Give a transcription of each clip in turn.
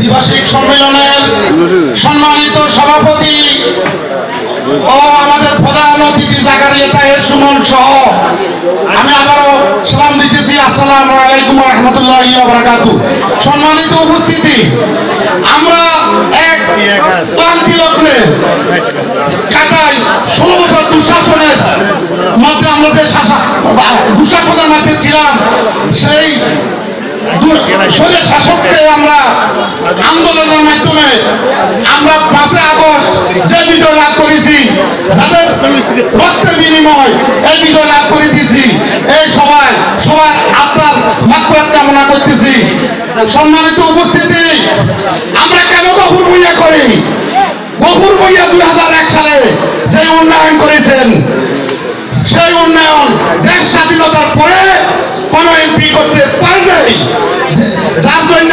দ্বিবার্ষিক সম্মেলনের সম্মানিত সভাপতি ও আমাদের প্রধান অতিথি জাকারিয়া তাহের সুমন সহ আমি আবারও সালাম দিতেছি। আসসালামু আলাইকুম ওয়া রাহমাতুল্লাহি ওয়া বারাকাতুহু। সম্মানিত উপস্থিতি, আমরা এক ক্লান্তি লগ্নে কাটাই 16 বছর দুঃশাসনের মধ্যে আমরা যে দুঃশাসনের মধ্যে ছিলাম, সেই শাসককে আমরা আন্দোলনের মাধ্যমে আমরা 5 আগস্ট যে বিজয় লাভ করেছি, যাদের রক্তের বিনিময় এই বিজয় লাভ করে দিয়েছি, এই সবাই সবার আত্মার মাগফিরাত কামনা করতেছি। সম্মানিত উপস্থিতি, আমরা কেন গফুর ভূঁইয়া করি? গফুর ভূঁইয়া 2001 সালে যে উন্নয়ন করেছেন, সেই উন্নয়ন দেশ স্বাধীনতার পরে কোন এমপি করতে পারে নাই, যার জন্য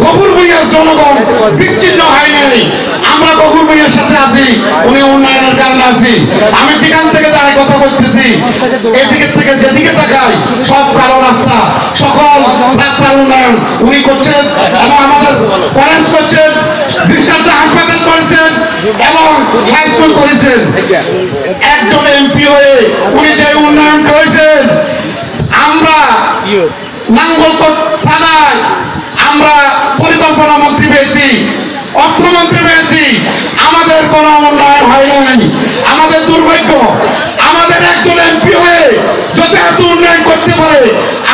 গফুর ভূঁইয়ার জনগণ বিচ্ছিন্ন হয় নাই। আমরা গফুর ভূঁইয়ার সাথে আছি, উনি উন্নয়নের কারণে আছি। আমি যেখান থেকে দাঁড়িয়ে কথা বলতেছি, এদিকে থেকে যেদিকে তাকাই সব কালো রাস্তা, সকল রাস্তার উন্নয়ন উনি করছেন এবং আমাদের কলেজ করছেন, বিশাল হাসপাতাল করেছেন এবং হাই স্কুল করেছেন। একজন এমপি হয়ে উনি যে উন্নয়ন করেছেন, আমরা নাঙ্গলকোট থানায় আমরা পরিকল্পনা মন্ত্রী পেয়েছি, অর্থমন্ত্রী পেয়েছি, আমাদের কোনো উন্নয়ন হয় নাই। আমাদের দুর্ভাগ্য, আমাদের একজন এমপি হয়ে যদি এত উন্নয়ন করতে পারে,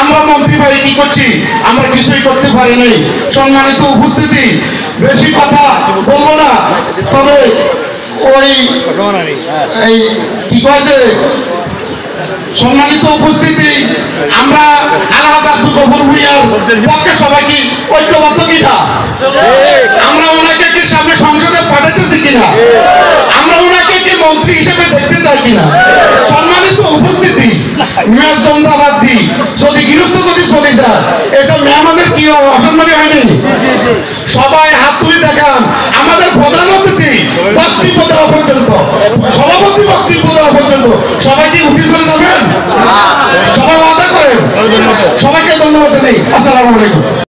আমরা মন্ত্রী ভাই কি করছি? আমরা কিছুই করতে পারি নাই। সম্মানিত উপস্থিতি, বেশি কথা বলবো না, তবে ওই এই কি কয় যে সম্মানিত উপস্থিতি, আমরা আলহাজ আব্দুল গফুর ভূঁইয়ার পক্ষে সবাই কি ঐক্যবদ্ধ কিনা? আমরা ওনাকে কি সামনে সংসদে পাঠাতেছি কিনা? আমরা ওনাকে কি মন্ত্রী হিসেবে দেখতে চাই কিনা? সম্মানিত উপস্থিতি, মেয়ের জন্দাবাদ দিই যদি গৃহস্থ যদি চলে যায়, এটা মেহমানের কি অসম্মানী হয়নি? সবাই হাত তুলে দেখান। আমাদের প্রধান অতিথি বক্তব্য দেওয়া পর্যন্ত, সভাপতি বক্তব্য দেওয়া পর্যন্ত সবাই কি উঠে চলে যাবেন? সবাই ওয়াদা করেন। সবাইকে ধন্যবাদ জানাই। আসসালামু আলাইকুম।